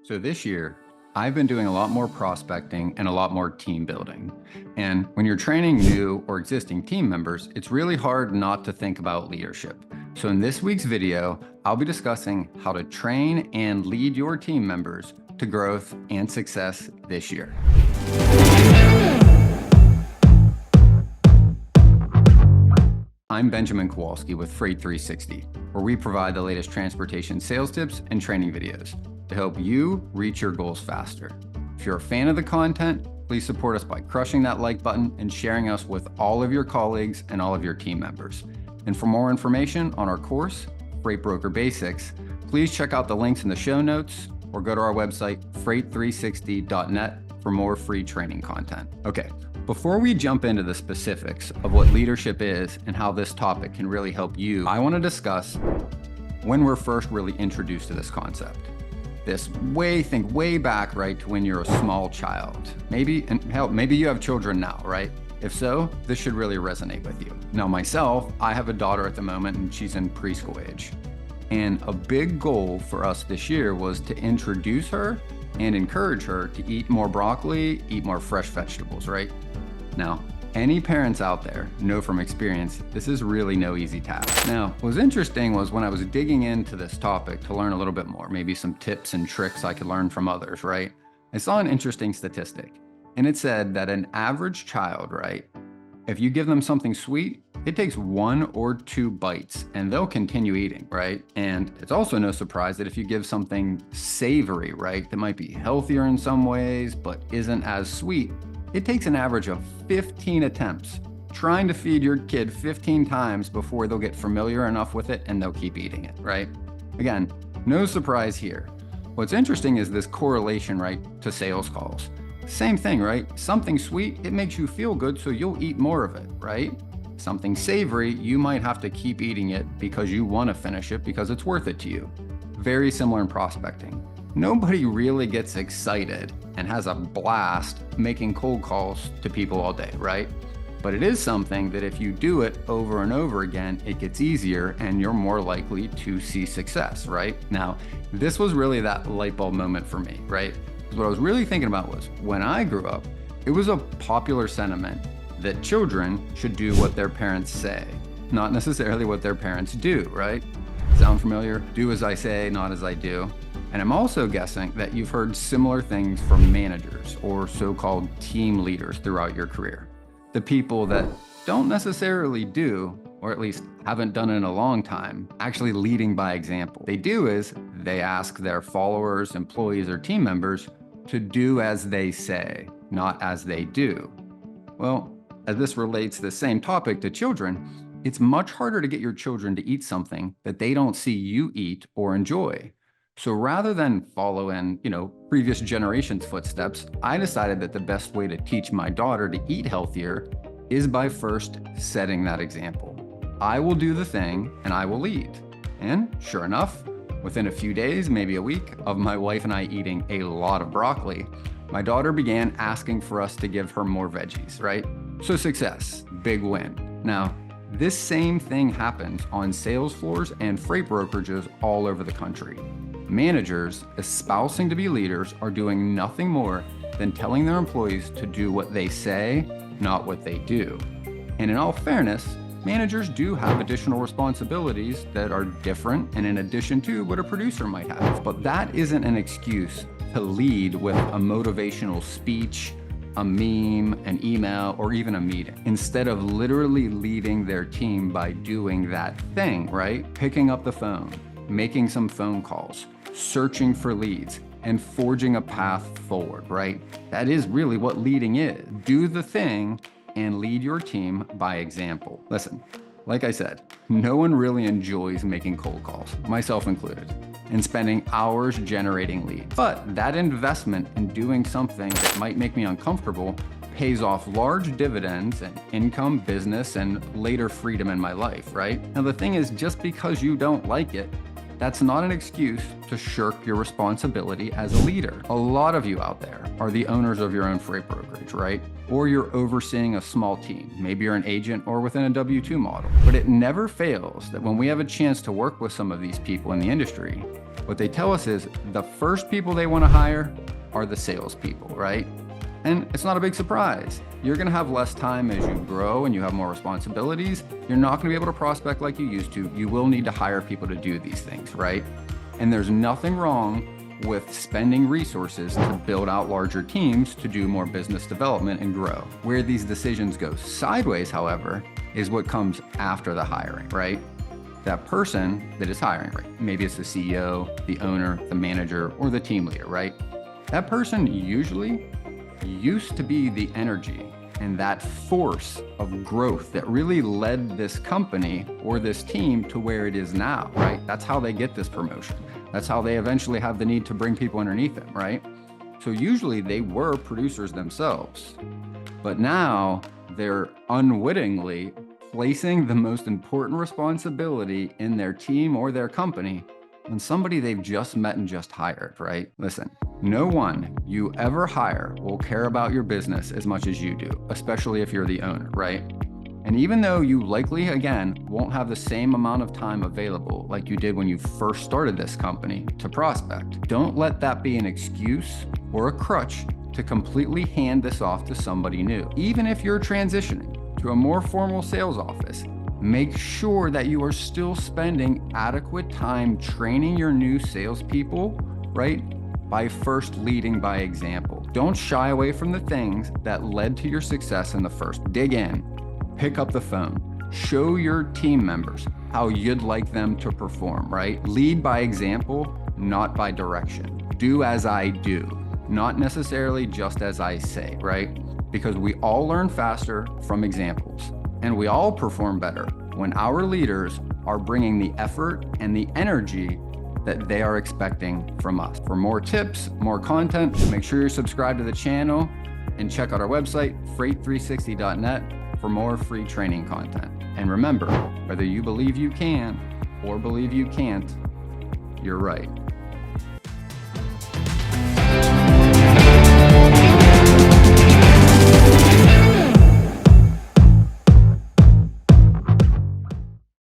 So this year, I've been doing a lot more prospecting and a lot more team building. And when you're training new or existing team members, it's really hard not to think about leadership. So in this week's video, I'll be discussing how to train and lead your team members to growth and success this year. I'm Benjamin Kowalski with Freight 360, where we provide the latest transportation sales tips and training videos to help you reach your goals faster. If you're a fan of the content, please support us by crushing that like button and sharing us with all of your colleagues and all of your team members. And for more information on our course, Freight Broker Basics, please check out the links in the show notes or go to our website, freight360.net, for more free training content. Okay, before we jump into the specifics of what leadership is and how this topic can really help you, I want to discuss when we're first really introduced to this concept. Think way back, right, to when you're a small child. Maybe you have children now, right? If so, this should really resonate with you. Now myself, I have a daughter at the moment and she's in preschool age. And a big goal for us this year was to introduce her and encourage her to eat more broccoli, eat more fresh vegetables, right? Now, any parents out there know from experience, this is really no easy task. Now, what was interesting was when I was digging into this topic to learn a little bit more, maybe some tips and tricks I could learn from others, right? I saw an interesting statistic, and it said that an average child, right, if you give them something sweet, it takes 1 or 2 bites and they'll continue eating, right? And it's also no surprise that if you give something savory, right, that might be healthier in some ways, but isn't as sweet, it takes an average of 15 attempts trying to feed your kid 15 times before they'll get familiar enough with it and they'll keep eating it, right? Again, no surprise here. What's interesting is this correlation, right, to sales calls. Same thing, right? Something sweet, it makes you feel good, so you'll eat more of it, right? Something savory, you might have to keep eating it because you want to finish it because it's worth it to you. Very similar in prospecting. Nobody really gets excited and has a blast making cold calls to people all day, right? But it is something that if you do it over and over again, it gets easier and you're more likely to see success, right? Now, this was really that light bulb moment for me, right? What I was really thinking about was when I grew up, it was a popular sentiment that children should do what their parents say, not necessarily what their parents do, right? Sound familiar? Do as I say, not as I do. And I'm also guessing that you've heard similar things from managers or so-called team leaders throughout your career. The people that don't necessarily do, or at least haven't done it in a long time, actually leading by example. They do is they ask their followers, employees, or team members to do as they say, not as they do. Well, as this relates the same topic to children, it's much harder to get your children to eat something that they don't see you eat or enjoy. So rather than follow in, previous generations' footsteps, I decided that the best way to teach my daughter to eat healthier is by first setting that example. I will do the thing and I will lead. And sure enough, within a few days, maybe a week, of my wife and I eating a lot of broccoli, my daughter began asking for us to give her more veggies, right? So success, big win. Now, this same thing happens on sales floors and freight brokerages all over the country. Managers espousing to be leaders are doing nothing more than telling their employees to do what they say, not what they do. And in all fairness, managers do have additional responsibilities that are different and in addition to what a producer might have. But that isn't an excuse to lead with a motivational speech, a meme, an email, or even a meeting. Instead of literally leading their team by doing that thing, right? Picking up the phone, making some phone calls, searching for leads, and forging a path forward, right? That is really what leading is. Do the thing and lead your team by example. Listen, like I said, no one really enjoys making cold calls, myself included, and spending hours generating leads. But that investment in doing something that might make me uncomfortable pays off large dividends and income, business, and later freedom in my life, right? Now the thing is, just because you don't like it, that's not an excuse to shirk your responsibility as a leader. A lot of you out there are the owners of your own freight brokerage, right? Or you're overseeing a small team. Maybe you're an agent or within a W-2 model. But it never fails that when we have a chance to work with some of these people in the industry, What they tell us is the first people they want to hire are the salespeople, right? And it's not a big surprise. You're going to have less time as you grow and you have more responsibilities. You're not going to be able to prospect like you used to. You will need to hire people to do these things, right? And there's nothing wrong with spending resources to build out larger teams to do more business development and grow. Where these decisions go sideways, however, is what comes after the hiring, right? That person that is hiring, right? Maybe it's the CEO, the owner, the manager, or the team leader, right? That person usually used to be the energy and that force of growth that really led this company or this team to where it is now, right? That's how they get this promotion. That's how they eventually have the need to bring people underneath them, right? So usually they were producers themselves, but now they're unwittingly placing the most important responsibility in their team or their company on somebody they've just met and just hired, right? Listen, no one you ever hire will care about your business as much as you do, especially if you're the owner, right? And even though you likely, again, won't have the same amount of time available like you did when you first started this company to prospect, don't let that be an excuse or a crutch to completely hand this off to somebody new. Even if you're transitioning to a more formal sales office, make sure that you are still spending adequate time training your new salespeople, right? By first leading by example. Don't shy away from the things that led to your success in the first. Dig in, pick up the phone, show your team members how you'd like them to perform, right? Lead by example, not by direction. Do as I do, not necessarily just as I say, right? Because we all learn faster from examples. And we all perform better when our leaders are bringing the effort and the energy that they are expecting from us. For more tips, more content, make sure you're subscribed to the channel and check out our website, freight360.net, for more free training content. And remember, whether you believe you can or believe you can't, you're right.